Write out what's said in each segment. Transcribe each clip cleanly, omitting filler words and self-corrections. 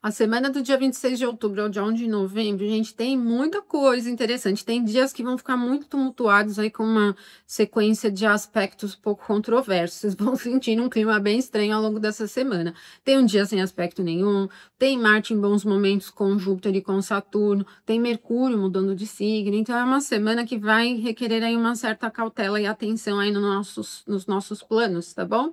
A semana do dia 26 de outubro ao dia 1 de novembro, gente, tem muita coisa interessante. Tem dias que vão ficar muito tumultuados aí com uma sequência de aspectos pouco controversos. Vocês vão sentir um clima bem estranho ao longo dessa semana. Tem um dia sem aspecto nenhum, tem Marte em bons momentos com Júpiter e com Saturno, tem Mercúrio mudando de signo. Então é uma semana que vai requerer aí uma certa cautela e atenção aí nos nossos planos, tá bom?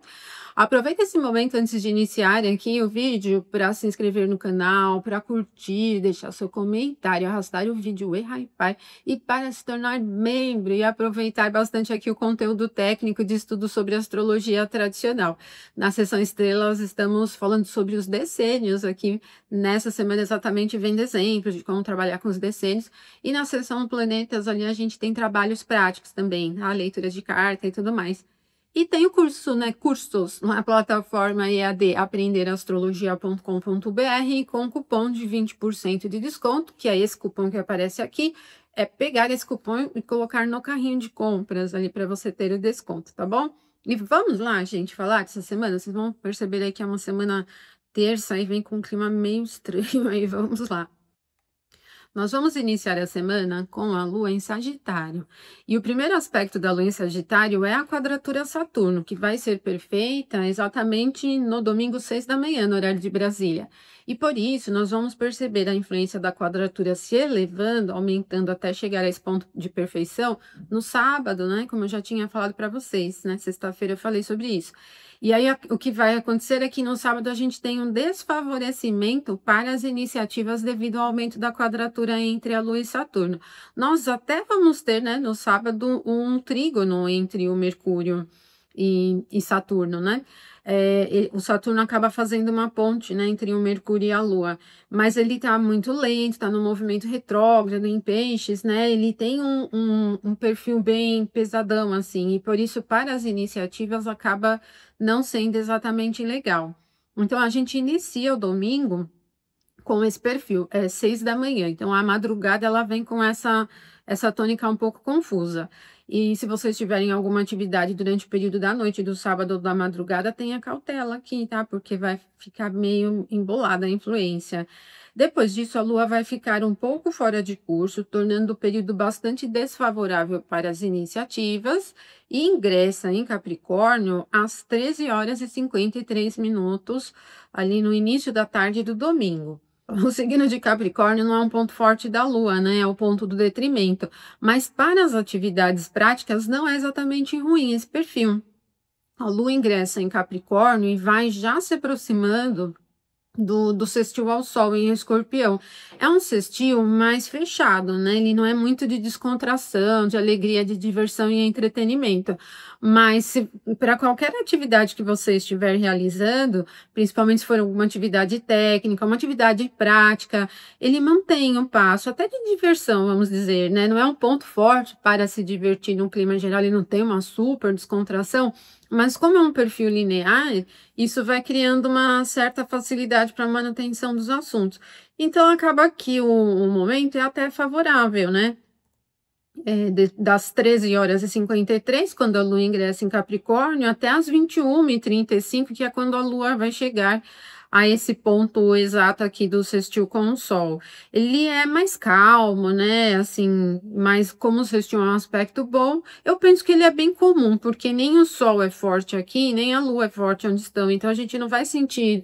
Aproveita esse momento antes de iniciar aqui o vídeo para se inscrever no canal, para curtir, deixar seu comentário, arrastar o vídeo e hypar e para se tornar membro e aproveitar bastante aqui o conteúdo técnico de estudo sobre astrologia tradicional. Na seção estrelas estamos falando sobre os decênios aqui. Nessa semana exatamente vem exemplos de como trabalhar com os decênios e na seção planetas ali a gente tem trabalhos práticos também, a leitura de carta e tudo mais. E tem o curso, né, cursos na plataforma EAD aprenderastrologia.com.br com cupom de 20% de desconto, que é esse cupom que aparece aqui, é pegar esse cupom e colocar no carrinho de compras ali para você ter o desconto, tá bom? E vamos lá, gente, falar dessa semana, vocês vão perceber aí que é uma semana terça e vem com um clima meio estranho aí, vamos lá. Nós vamos iniciar a semana com a Lua em Sagitário. E o primeiro aspecto da Lua em Sagitário é a quadratura Saturno, que vai ser perfeita exatamente no domingo 6 da manhã, no horário de Brasília. E por isso nós vamos perceber a influência da quadratura se elevando, aumentando até chegar a esse ponto de perfeição no sábado, né? Como eu já tinha falado para vocês, né? Sexta-feira eu falei sobre isso. E aí, o que vai acontecer é que no sábado a gente tem um desfavorecimento para as iniciativas devido ao aumento da quadratura entre a Lua e Saturno. Nós até vamos ter, né, no sábado, um trígono entre o Mercúrio e Saturno, né? O Saturno acaba fazendo uma ponte, né, entre o Mercúrio e a Lua, mas ele está muito lento, está no movimento retrógrado em Peixes, né? Ele tem um perfil bem pesadão, assim, e por isso, para as iniciativas, acaba não sendo exatamente legal. Então, a gente inicia o domingo com esse perfil, 6 da manhã. Então, a madrugada ela vem com essa tônica um pouco confusa. E se vocês tiverem alguma atividade durante o período da noite, do sábado ou da madrugada, tenha cautela aqui, tá? Porque vai ficar meio embolada a influência. Depois disso, a Lua vai ficar um pouco fora de curso, tornando o período bastante desfavorável para as iniciativas e ingressa em Capricórnio às 13 horas e 53 minutos, ali no início da tarde do domingo. O signo de Capricórnio não é um ponto forte da Lua, né? É o ponto do detrimento. Mas para as atividades práticas não é exatamente ruim esse perfil. A Lua ingressa em Capricórnio e vai já se aproximando do sextil ao Sol em Escorpião. É um sextil mais fechado, né? Ele não é muito de descontração, de alegria, de diversão e entretenimento. Mas para qualquer atividade que você estiver realizando, principalmente se for alguma atividade técnica, uma atividade prática, ele mantém um passo até de diversão, vamos dizer, né? Não é um ponto forte para se divertir no clima geral, ele não tem uma super descontração, mas como é um perfil linear, isso vai criando uma certa facilidade para a manutenção dos assuntos. Então, acaba que o momento é até favorável, né? Das 13 horas e 53, quando a Lua ingressa em Capricórnio, até as 21h35, que é quando a Lua vai chegar a esse ponto exato aqui do sextil com o Sol. Ele é mais calmo, né? Assim, mas como o sextil é um aspecto bom, eu penso que ele é bem comum, porque nem o Sol é forte aqui, nem a Lua é forte onde estão. Então, a gente não vai sentir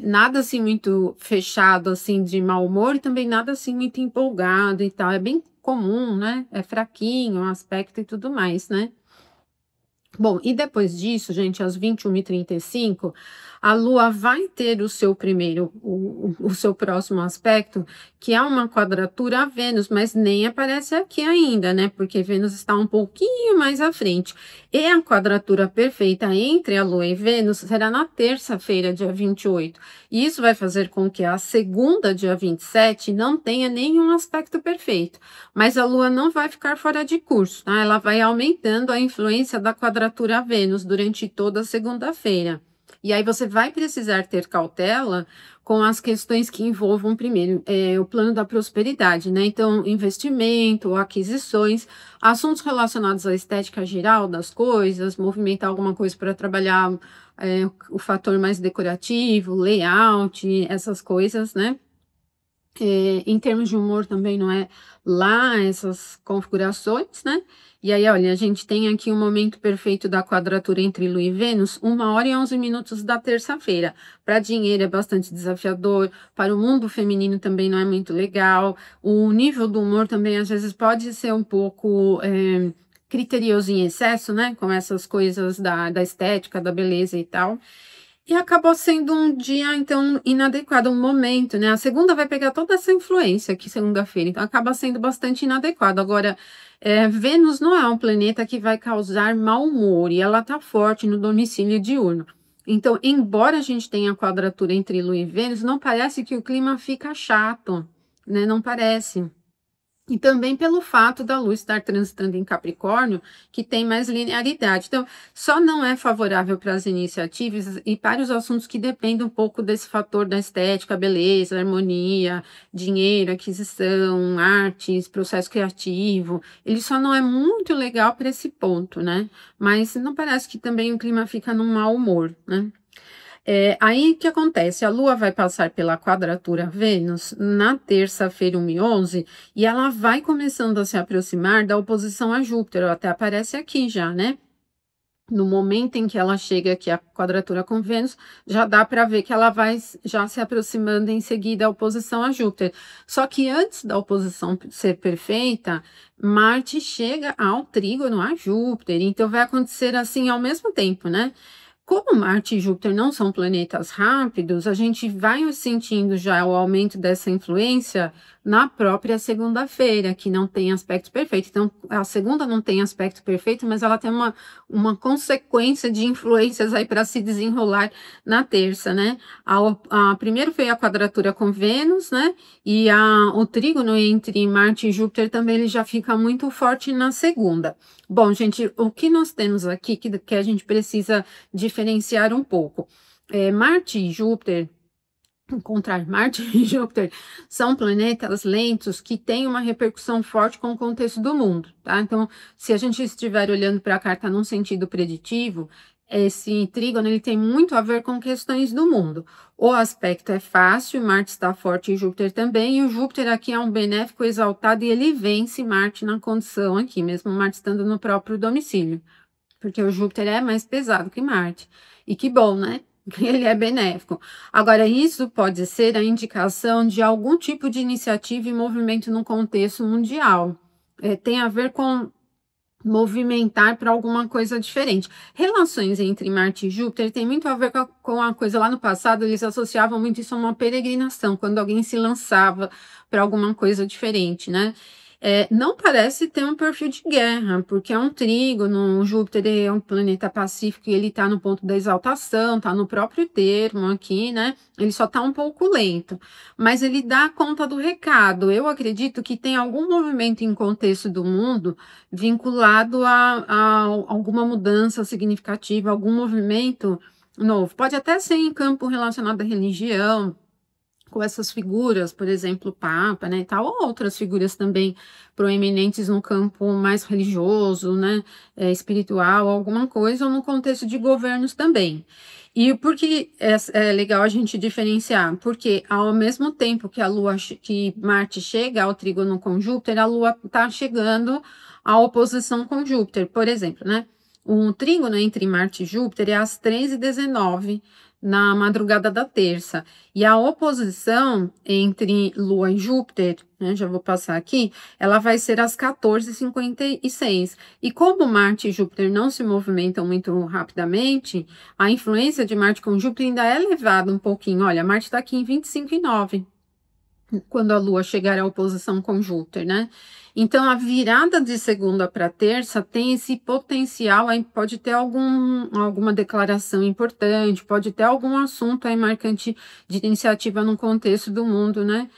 nada assim muito fechado, assim, de mau humor, e também nada assim muito empolgado e tal. É bem comum, né? É fraquinho o aspecto e tudo mais, né? Bom, e depois disso, gente, às 21h35, a Lua vai ter o seu primeiro, o seu próximo aspecto, que é uma quadratura a Vênus, mas nem aparece aqui ainda, né? Porque Vênus está um pouquinho mais à frente. E a quadratura perfeita entre a Lua e Vênus será na terça-feira, dia 28. E isso vai fazer com que a segunda, dia 27, não tenha nenhum aspecto perfeito. Mas a Lua não vai ficar fora de curso, tá? Ela vai aumentando a influência da quadratura a Vênus durante toda a segunda-feira. E aí você vai precisar ter cautela com as questões que envolvam, primeiro, o plano da prosperidade, né? Então, investimento, aquisições, assuntos relacionados à estética geral das coisas, movimentar alguma coisa para trabalhar o fator mais decorativo, layout, essas coisas, né? Em termos de humor também não é lá essas configurações, né? E aí, olha, a gente tem aqui o momento perfeito da quadratura entre Lua e Vênus, 1h e 11 minutos da terça-feira. Para dinheiro é bastante desafiador, para o mundo feminino também não é muito legal. O nível do humor também às vezes pode ser um pouco criterioso em excesso, né? Com essas coisas da estética, da beleza e tal. E acabou sendo um dia, então, inadequado, um momento, né? A segunda vai pegar toda essa influência aqui, segunda-feira, então acaba sendo bastante inadequado. Agora, Vênus não é um planeta que vai causar mau humor, e ela tá forte no domicílio diurno. Então, embora a gente tenha a quadratura entre Lua e Vênus, não parece que o clima fica chato, né? Não parece. E também pelo fato da Lua estar transitando em Capricórnio, que tem mais linearidade. Então, só não é favorável para as iniciativas e para os assuntos que dependem um pouco desse fator da estética, beleza, harmonia, dinheiro, aquisição, artes, processo criativo. Ele só não é muito legal para esse ponto, né? Mas não parece que também o clima fica num mau humor, né? Aí o que acontece? A Lua vai passar pela quadratura Vênus na terça-feira, 1h11, e ela vai começando a se aproximar da oposição a Júpiter, até aparece aqui já, né? No momento em que ela chega aqui à quadratura com Vênus, já dá para ver que ela vai já se aproximando em seguida à oposição a Júpiter. Só que antes da oposição ser perfeita, Marte chega ao trígono a Júpiter, então vai acontecer assim ao mesmo tempo, né? Como Marte e Júpiter não são planetas rápidos, a gente vai sentindo já o aumento dessa influência na própria segunda-feira, que não tem aspecto perfeito. Então, a segunda não tem aspecto perfeito, mas ela tem uma consequência de influências aí para se desenrolar na terça, né? Primeiro foi a quadratura com Vênus, né? E o trígono entre Marte e Júpiter também ele já fica muito forte na segunda. Bom, gente, o que nós temos aqui que a gente precisa diferenciar um pouco. Marte e Júpiter, encontrar Marte e Júpiter são planetas lentos que têm uma repercussão forte com o contexto do mundo, tá? Então, se a gente estiver olhando para a carta num sentido preditivo, esse trígono ele tem muito a ver com questões do mundo. O aspecto é fácil, Marte está forte e Júpiter também, e o Júpiter aqui é um benéfico exaltado e ele vence Marte na condição aqui, mesmo Marte estando no próprio domicílio, porque o Júpiter é mais pesado que Marte. E que bom, né? Ele é benéfico. Agora, isso pode ser a indicação de algum tipo de iniciativa e movimento no contexto mundial. Tem a ver com movimentar para alguma coisa diferente. Relações entre Marte e Júpiter tem muito a ver com a coisa lá no passado, eles associavam muito isso a uma peregrinação, quando alguém se lançava para alguma coisa diferente, né? Não parece ter um perfil de guerra, porque é um trígono, o Júpiter é um planeta pacífico e ele está no ponto da exaltação, está no próprio termo aqui, né? Ele só está um pouco lento, mas ele dá conta do recado. Eu acredito que tem algum movimento em contexto do mundo vinculado a alguma mudança significativa, algum movimento novo. Pode até ser em campo relacionado à religião, com essas figuras, por exemplo, o Papa, né, e tal, ou outras figuras também proeminentes no campo mais religioso, né, espiritual, alguma coisa, ou no contexto de governos também. E por que é legal a gente diferenciar? Porque ao mesmo tempo que que Marte chega ao trígono com Júpiter, a Lua está chegando à oposição com Júpiter, por exemplo, né? O trígono entre Marte e Júpiter é às 13h19 na madrugada da terça. E a oposição entre Lua e Júpiter, né, já vou passar aqui, ela vai ser às 14h56. E como Marte e Júpiter não se movimentam muito rapidamente, a influência de Marte com Júpiter ainda é elevada um pouquinho. Olha, Marte está aqui em 25h09, quando a Lua chegar à oposição com Júpiter, né? Então, a virada de segunda para terça tem esse potencial, aí pode ter alguma declaração importante, pode ter algum assunto aí marcante de iniciativa no contexto do mundo, né?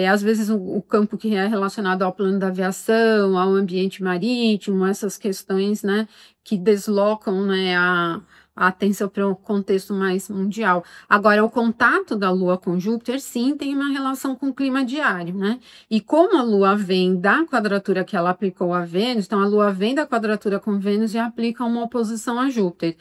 Às vezes o campo que é relacionado ao plano da aviação, ao ambiente marítimo, essas questões, né, que deslocam, né, a atenção para o contexto mais mundial. Agora, o contato da Lua com Júpiter, sim, tem uma relação com o clima diário, né? E como a Lua vem da quadratura que ela aplicou a Vênus, então a Lua vem da quadratura com Vênus e aplica uma oposição a Júpiter.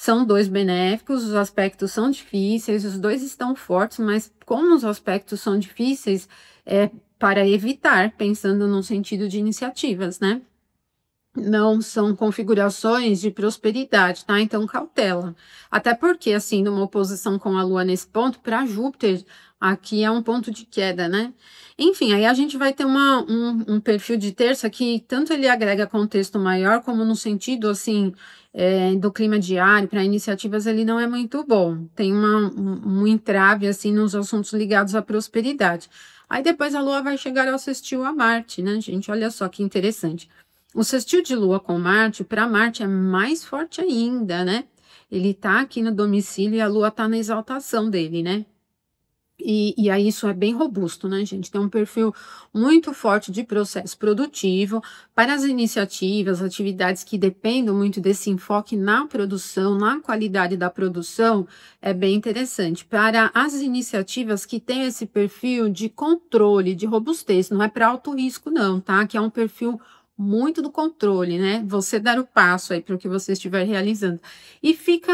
São dois benéficos, os aspectos são difíceis, os dois estão fortes, mas como os aspectos são difíceis, é para evitar, pensando no sentido de iniciativas, né? Não são configurações de prosperidade, tá? Então, cautela. Até porque, assim, numa oposição com a Lua nesse ponto, para Júpiter, aqui é um ponto de queda, né? Enfim, aí a gente vai ter um perfil de terça que tanto ele agrega contexto maior, como no sentido, assim, do clima diário, para iniciativas, ele não é muito bom. Tem um entrave, assim, nos assuntos ligados à prosperidade. Aí depois a Lua vai chegar ao sextil a Marte, né, gente? Olha só que interessante. O sextil de Lua com Marte, para Marte é mais forte ainda, né? Ele tá aqui no domicílio e a Lua tá na exaltação dele, né? E aí isso é bem robusto, né, gente? Tem um perfil muito forte de processo produtivo para as iniciativas, atividades que dependem muito desse enfoque na produção, na qualidade da produção, é bem interessante. Para as iniciativas que têm esse perfil de controle, de robustez, não é para alto risco, não, tá? Que é um perfil muito do controle, né? Você dar o passo aí para o que você estiver realizando. E fica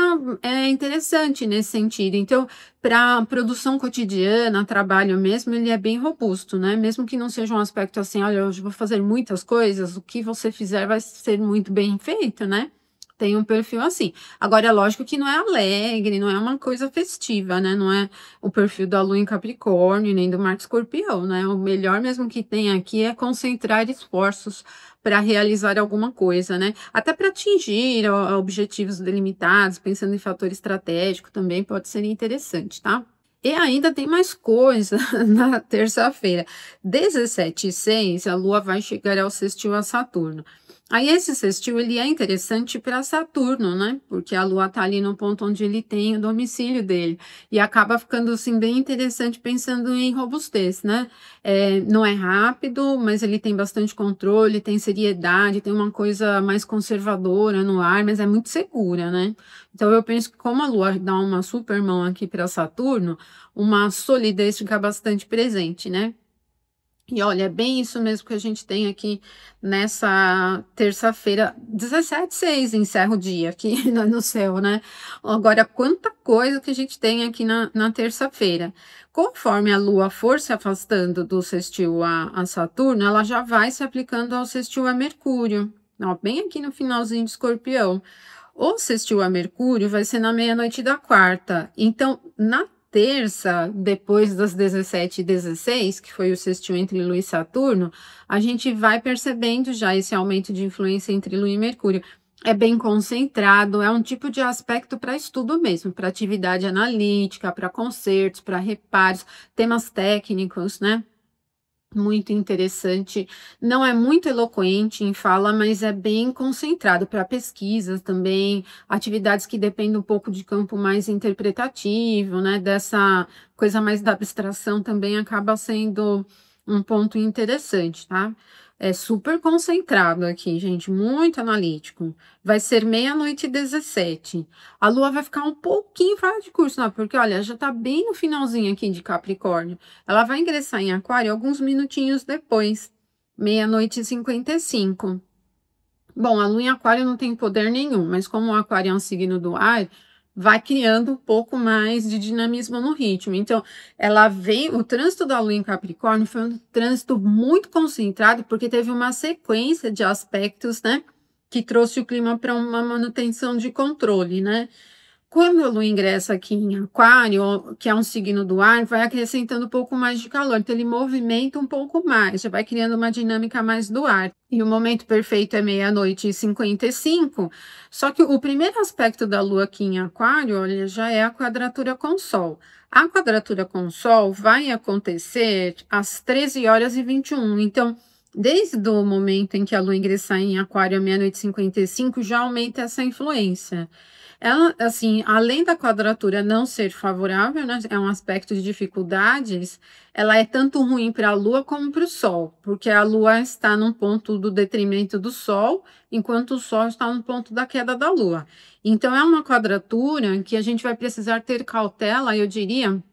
interessante nesse sentido. Então, para produção cotidiana, trabalho mesmo, ele é bem robusto, né? Mesmo que não seja um aspecto assim, olha, hoje vou fazer muitas coisas, o que você fizer vai ser muito bem feito, né? Tem um perfil assim. Agora, é lógico que não é alegre, não é uma coisa festiva, né? Não é o perfil da Lua em Capricórnio, nem do Marte Escorpião, né? O melhor mesmo que tem aqui é concentrar esforços para realizar alguma coisa, né? Até para atingir objetivos delimitados, pensando em fator estratégico também pode ser interessante, tá? E ainda tem mais coisa na terça-feira. 17h06, a Lua vai chegar ao sextil a Saturno. Aí esse sextil ele é interessante para Saturno, né? Porque a Lua tá ali no ponto onde ele tem o domicílio dele. E acaba ficando assim bem interessante pensando em robustez, né? Não é rápido, mas ele tem bastante controle, tem seriedade, tem uma coisa mais conservadora no ar, mas é muito segura, né? Então eu penso que como a Lua dá uma super mão aqui para Saturno, uma solidez fica bastante presente, né? E olha, é bem isso mesmo que a gente tem aqui nessa terça-feira, 17h06, encerra o dia aqui no céu, né? Agora, quanta coisa que a gente tem aqui na terça-feira. Conforme a Lua for se afastando do sextil a Saturno, ela já vai se aplicando ao sextil a Mercúrio, ó, bem aqui no finalzinho de Escorpião. O sextil a Mercúrio vai ser na meia-noite da quarta. Então, na terça, depois das 17h16, que foi o sextil entre Lua e Saturno, a gente vai percebendo já esse aumento de influência entre Lua e Mercúrio. É bem concentrado, é um tipo de aspecto para estudo mesmo, para atividade analítica, para concertos, para reparos, temas técnicos, né? Muito interessante, não é muito eloquente em fala, mas é bem concentrado para pesquisas também, atividades que dependem um pouco de campo mais interpretativo, né? Dessa coisa mais da abstração também acaba sendo um ponto interessante, tá? É super concentrado aqui, gente, muito analítico. Vai ser meia-noite e 17. A Lua vai ficar um pouquinho fora de curso, não, porque olha, já tá bem no finalzinho aqui de Capricórnio. Ela vai ingressar em Aquário alguns minutinhos depois, meia-noite e 55. Bom, a Lua em Aquário não tem poder nenhum, mas como o Aquário é um signo do ar, vai criando um pouco mais de dinamismo no ritmo. Então, ela vem, o trânsito da Lua em Capricórnio foi um trânsito muito concentrado, porque teve uma sequência de aspectos, né, que trouxe o clima para uma manutenção de controle, né? Quando a Lua ingressa aqui em Aquário, que é um signo do ar, vai acrescentando um pouco mais de calor, então ele movimenta um pouco mais, já vai criando uma dinâmica mais do ar. E o momento perfeito é meia-noite e 55, só que o primeiro aspecto da Lua aqui em Aquário, olha, já é a quadratura com o Sol. A quadratura com o Sol vai acontecer às 13h21, então desde o momento em que a Lua ingressar em Aquário à meia-noite e 55, já aumenta essa influência. Ela, assim, além da quadratura não ser favorável, né, é um aspecto de dificuldades, ela é tanto ruim para a Lua como para o Sol, porque a Lua está num ponto do detrimento do Sol, enquanto o Sol está no ponto da queda da Lua. Então, é uma quadratura que a gente vai precisar ter cautela, eu diria,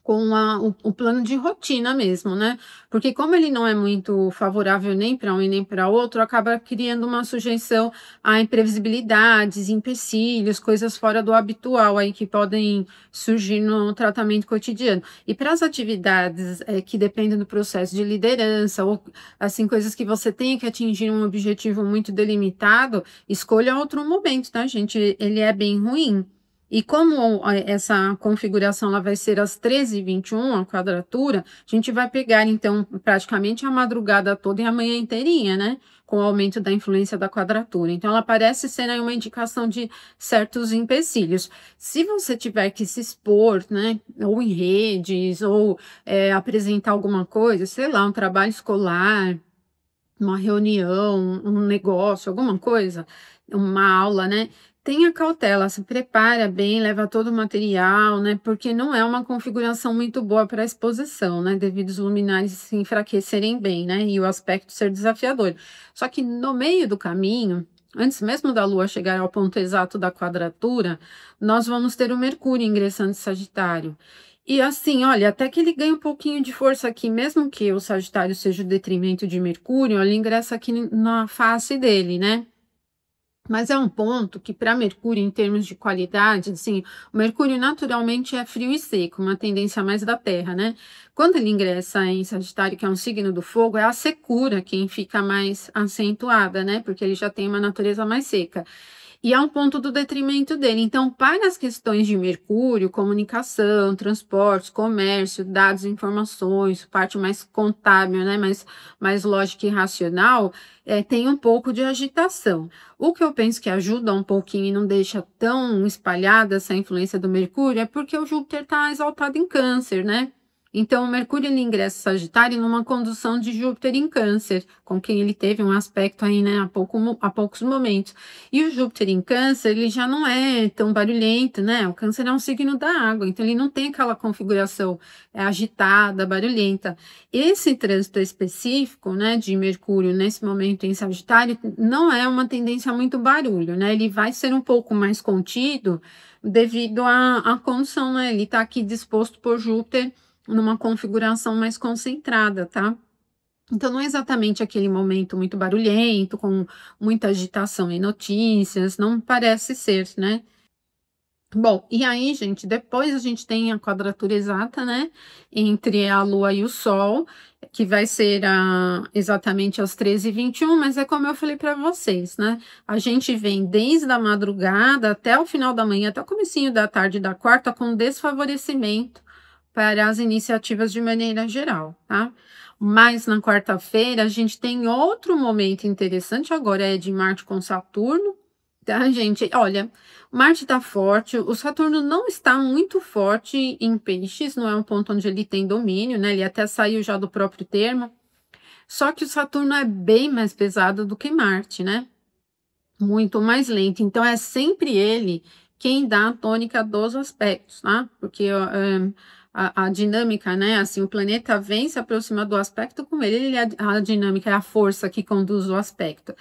com o plano de rotina mesmo, né? Porque como ele não é muito favorável nem para um e nem para outro, acaba criando uma sujeição a imprevisibilidades, empecilhos, coisas fora do habitual aí que podem surgir no tratamento cotidiano. E para as atividades que dependem do processo de liderança, ou assim, coisas que você tenha que atingir um objetivo muito delimitado, escolha outro momento, tá, gente? Ele é bem ruim. E como essa configuração ela vai ser às 13h21, a quadratura, a gente vai pegar, então, praticamente a madrugada toda e a manhã inteirinha, né? Com o aumento da influência da quadratura. Então, ela parece ser aí uma indicação de certos empecilhos. Se você tiver que se expor, né? Ou em redes, ou apresentar alguma coisa, sei lá, um trabalho escolar, uma reunião, um negócio, alguma coisa, uma aula, né? Tenha cautela, se prepara bem, leva todo o material, né? Porque não é uma configuração muito boa para a exposição, né? Devido os luminares se enfraquecerem bem, né? E o aspecto ser desafiador. Só que no meio do caminho, antes mesmo da Lua chegar ao ponto exato da quadratura, nós vamos ter o Mercúrio ingressando em Sagitário. E assim, olha, até que ele ganha um pouquinho de força aqui, mesmo que o Sagitário seja o detrimento de Mercúrio, ele ingressa aqui na face dele, né? Mas é um ponto que para Mercúrio, em termos de qualidade, assim, o Mercúrio naturalmente é frio e seco, uma tendência mais da Terra, né? Quando ele ingressa em Sagitário, que é um signo do fogo, é a secura quem fica mais acentuada, né? Porque ele já tem uma natureza mais seca. E é um ponto do detrimento dele. Então, para as questões de Mercúrio, comunicação, transportes, comércio, dados, informações, parte mais contábil, né, mais lógica e racional, tem um pouco de agitação. O que eu penso que ajuda um pouquinho e não deixa tão espalhada essa influência do Mercúrio é porque o Júpiter está exaltado em Câncer, né? Então, o Mercúrio ele ingressa em Sagitário numa condução de Júpiter em Câncer, com quem ele teve um aspecto aí, né, há poucos momentos. E o Júpiter em Câncer, ele já não é tão barulhento, né? O Câncer é um signo da água, então ele não tem aquela configuração agitada, barulhenta. Esse trânsito específico, né, de Mercúrio nesse momento em Sagitário, não é uma tendência a muito barulho, né? Ele vai ser um pouco mais contido devido à condição, né? Ele está aqui disposto por Júpiter numa configuração mais concentrada, tá? Então, não é exatamente aquele momento muito barulhento, com muita agitação e notícias, não parece ser, né? Bom, e aí, gente, depois a gente tem a quadratura exata, né, entre a Lua e o Sol, que vai ser exatamente às 13h21, mas é como eu falei para vocês, né? A gente vem desde a madrugada até o final da manhã, até o comecinho da tarde da quarta, com desfavorecimento para as iniciativas de maneira geral, tá? Mas na quarta-feira a gente tem outro momento interessante, agora é de Marte com Saturno, tá, gente? Olha, Marte está forte, o Saturno não está muito forte em Peixes, não é um ponto onde ele tem domínio, né? Ele até saiu já do próprio termo, só que o Saturno é bem mais pesado do que Marte, né? Muito mais lento, então é sempre ele quem dá a tônica dos aspectos, tá? Porque a dinâmica, né? Assim, o planeta vem se aproxima do aspecto com ele a dinâmica é a força que conduz o aspecto.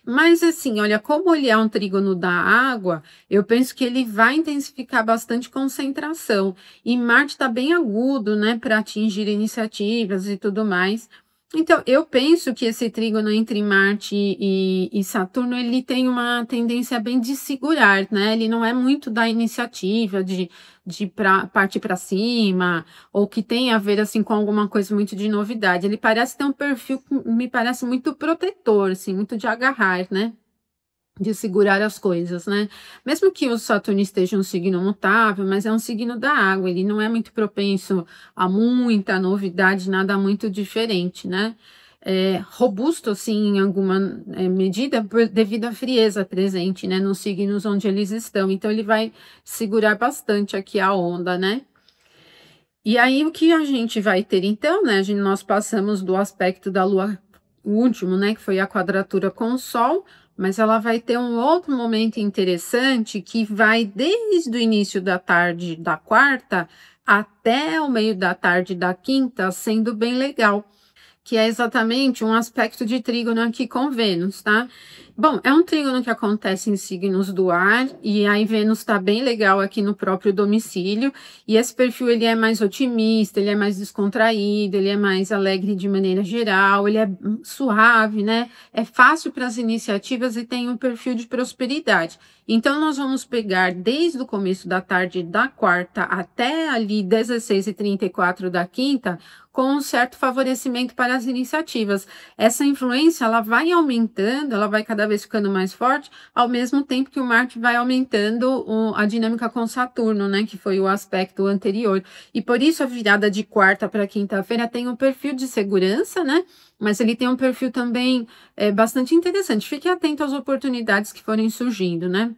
Mas assim, olha, como ele é um trígono da água, eu penso que ele vai intensificar bastante concentração. E Marte está bem agudo, né, para atingir iniciativas e tudo mais. Então, eu penso que esse trígono entre Marte e Saturno, ele tem uma tendência bem de segurar, né? Ele não é muito da iniciativa, partir para cima, ou que tem a ver, assim, com alguma coisa muito de novidade. Ele parece ter um perfil, me parece muito protetor, assim, muito de agarrar, né? De segurar as coisas, né? Mesmo que o Saturno esteja um signo mutável, mas é um signo da água, ele não é muito propenso a muita novidade, nada muito diferente, né? Robusto, assim, em alguma medida, devido à frieza presente, né? Nos signos onde eles estão. Então, ele vai segurar bastante aqui a onda, né? E aí, o que a gente vai ter, então, né? Nós passamos do aspecto da Lua, o último, né? Que foi a quadratura com o Sol, mas ela vai ter um outro momento interessante que vai desde o início da tarde da quarta até o meio da tarde da quinta, sendo bem legal, que é exatamente um aspecto de trígono aqui com Vênus, tá? Bom, é um trígono que acontece em signos do ar, e aí Vênus está bem legal aqui no próprio domicílio, e esse perfil ele é mais otimista, ele é mais descontraído, ele é mais alegre de maneira geral, ele é suave, né? É fácil para as iniciativas e tem um perfil de prosperidade. Então, nós vamos pegar desde o começo da tarde da quarta até ali 16h34 da quinta, com um certo favorecimento para as iniciativas. Essa influência ela vai aumentando, ela vai cada vez ficando mais forte, ao mesmo tempo que o Marte vai aumentando a dinâmica com Saturno, né, que foi o aspecto anterior. E por isso a virada de quarta para quinta-feira tem um perfil de segurança, né? Mas ele tem um perfil também bastante interessante. Fique atento às oportunidades que forem surgindo, né?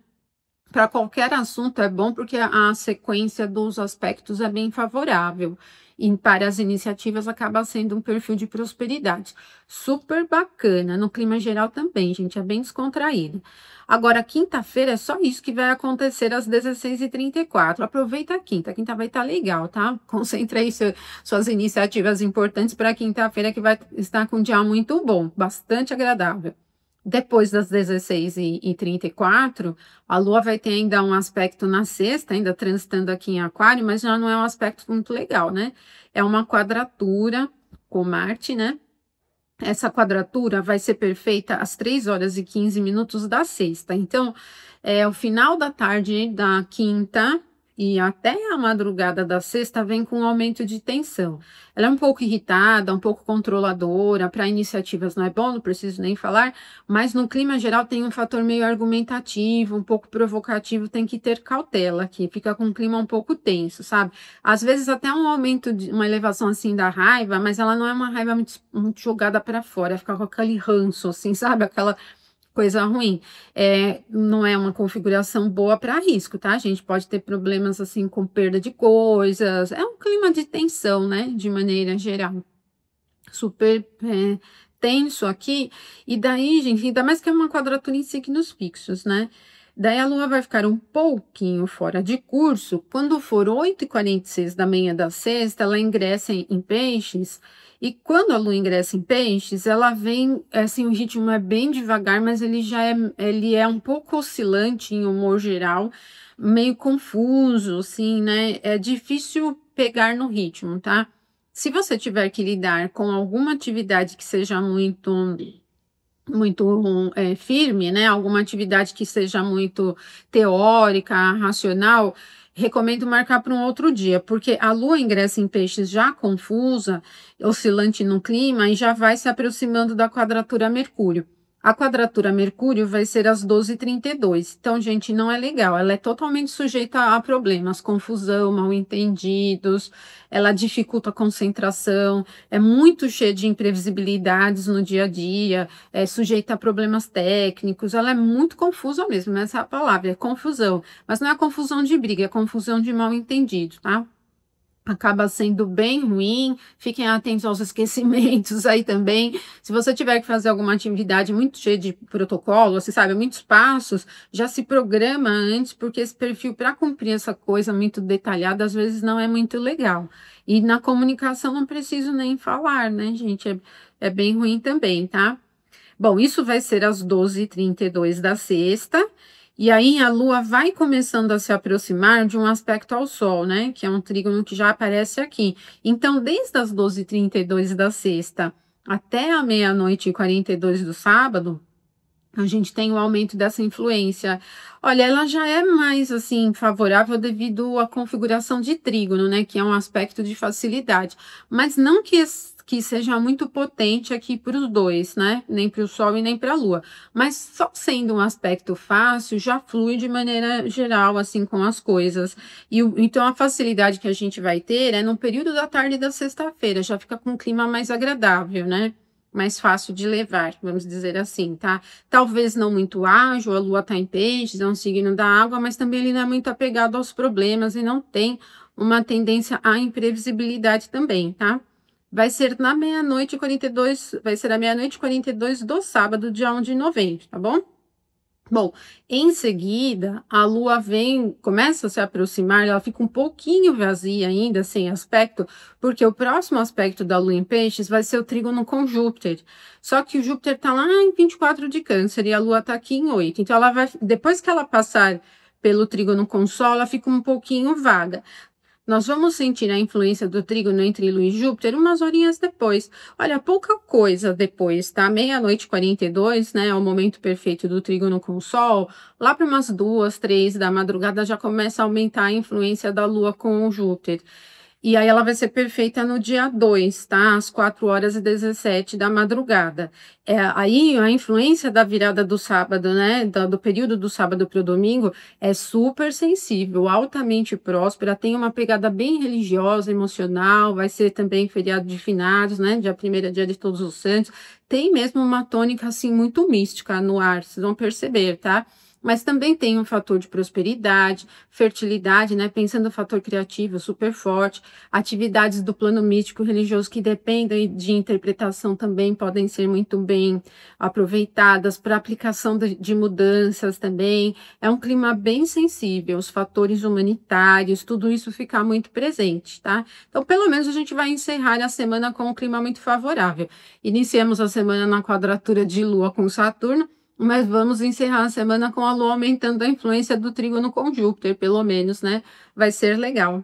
Para qualquer assunto é bom porque a sequência dos aspectos é bem favorável. E para as iniciativas acaba sendo um perfil de prosperidade. Super bacana. No clima geral também, gente, é bem descontraído. Agora, quinta-feira é só isso que vai acontecer às 16h34. Aproveita a quinta vai estar legal, tá? Concentre aí suas iniciativas importantes para quinta-feira, que vai estar com um dia muito bom, bastante agradável. Depois das 16h34, a Lua vai ter ainda um aspecto na sexta, ainda transitando aqui em Aquário, mas já não é um aspecto muito legal, né? É uma quadratura com Marte, né? Essa quadratura vai ser perfeita às 3h15 da sexta. Então, o final da tarde da quinta e até a madrugada da sexta vem com um aumento de tensão. Ela é um pouco irritada, um pouco controladora, para iniciativas não é bom, não preciso nem falar, mas no clima geral tem um fator meio argumentativo, um pouco provocativo, tem que ter cautela aqui, fica com um clima um pouco tenso, sabe? Às vezes até um aumento, uma elevação assim da raiva, mas ela não é uma raiva muito jogada para fora, fica com aquele ranço, assim, sabe? Aquela coisa ruim. Não é uma configuração boa para risco, tá? A gente pode ter problemas assim com perda de coisas. É um clima de tensão, né? De maneira geral. Super tenso aqui. E daí, gente, ainda mais que é uma quadratura em signos fixos, né? Daí a Lua vai ficar um pouquinho fora de curso. Quando for 8h46 da manhã da sexta, ela ingressa em Peixes. E quando a Lua ingressa em Peixes, ela vem, assim, o ritmo é bem devagar, mas ele é um pouco oscilante em humor geral, meio confuso, assim, né? É difícil pegar no ritmo, tá? Se você tiver que lidar com alguma atividade que seja muito firme, né? Alguma atividade que seja muito teórica, racional, recomendo marcar para um outro dia, porque a Lua ingressa em Peixes já confusa, oscilante no clima, e já vai se aproximando da quadratura Mercúrio. A quadratura Mercúrio vai ser às 12h32. Então, gente, não é legal. Ela é totalmente sujeita a problemas, confusão, mal-entendidos, ela dificulta a concentração, é muito cheia de imprevisibilidades no dia a dia, é sujeita a problemas técnicos, ela é muito confusa mesmo, essa é a palavra, é confusão. Mas não é confusão de briga, é confusão de mal-entendido, tá? Acaba sendo bem ruim, fiquem atentos aos esquecimentos aí também. Se você tiver que fazer alguma atividade muito cheia de protocolo, você sabe, muitos passos, já se programa antes, porque esse perfil, para cumprir essa coisa muito detalhada, às vezes não é muito legal. E na comunicação não preciso nem falar, né, gente? É bem ruim também, tá? Bom, isso vai ser às 12h32 da sexta. E aí a Lua vai começando a se aproximar de um aspecto ao Sol, né? Que é um trígono que já aparece aqui. Então, desde as 12h32 da sexta até a 00h42 do sábado, a gente tem um aumento dessa influência. Olha, ela já é mais, assim, favorável devido à configuração de trígono, né? Que é um aspecto de facilidade. Mas não que seja muito potente aqui para os dois, né? Nem para o Sol e nem para a Lua. Mas só sendo um aspecto fácil, já flui de maneira geral, assim, com as coisas. Então, a facilidade que a gente vai ter é no período da tarde da sexta-feira, já fica com um clima mais agradável, né? Mais fácil de levar, vamos dizer assim, tá? Talvez não muito ágil, a Lua tá em Peixes, é um signo da água, mas também ele não é muito apegado aos problemas e não tem uma tendência à imprevisibilidade também, tá? Vai ser na 00h42, vai ser a 00h42 do sábado, dia 1 de novembro, tá bom? Bom, em seguida, a Lua começa a se aproximar, ela fica um pouquinho vazia ainda, sem aspecto, porque o próximo aspecto da Lua em Peixes vai ser o trígono com Júpiter. Só que o Júpiter está lá em 24 de Câncer e a Lua está aqui em 8. Então, ela vai, depois que ela passar pelo trígono com Sol, ela fica um pouquinho vaga. Nós vamos sentir a influência do trígono entre Lua e Júpiter umas horinhas depois. Olha, pouca coisa depois, tá? Meia-noite e 42, né? É o momento perfeito do trígono com o Sol. Lá para umas 2, 3 da madrugada já começa a aumentar a influência da Lua com o Júpiter. E aí ela vai ser perfeita no dia 2, tá? Às 4h17 da madrugada. Aí a influência da virada do sábado, né? Do período do sábado para o domingo é super sensível, altamente próspera, tem uma pegada bem religiosa, emocional, vai ser também feriado de finados, né? Dia 1º é dia de Todos os Santos. Tem mesmo uma tônica assim muito mística no ar, vocês vão perceber, tá? Mas também tem um fator de prosperidade, fertilidade, né? Pensando no fator criativo super forte, atividades do plano místico religioso que dependem de interpretação também podem ser muito bem aproveitadas para aplicação de mudanças também. É um clima bem sensível, os fatores humanitários, tudo isso fica muito presente, tá? Então, pelo menos a gente vai encerrar a semana com um clima muito favorável. Iniciamos a semana na quadratura de Lua com Saturno, mas vamos encerrar a semana com a Lua aumentando a influência do trígono com Júpiter, pelo menos, né? Vai ser legal.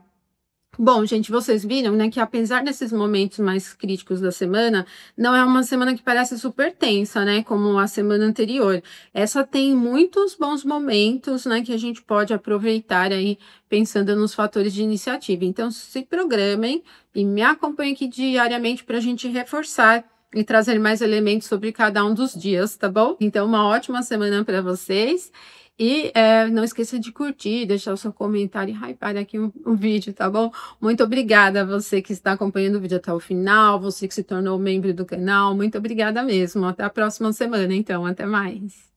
Bom, gente, vocês viram, né, que apesar desses momentos mais críticos da semana, não é uma semana que parece super tensa, né, como a semana anterior. Essa tem muitos bons momentos, né, que a gente pode aproveitar aí pensando nos fatores de iniciativa. Então, se programem e me acompanhem aqui diariamente para a gente reforçar e trazer mais elementos sobre cada um dos dias, tá bom? Então, uma ótima semana para vocês. E não esqueça de curtir, deixar o seu comentário e hypar aqui um vídeo, tá bom? Muito obrigada a você que está acompanhando o vídeo até o final, você que se tornou membro do canal, muito obrigada mesmo. Até a próxima semana, então, até mais.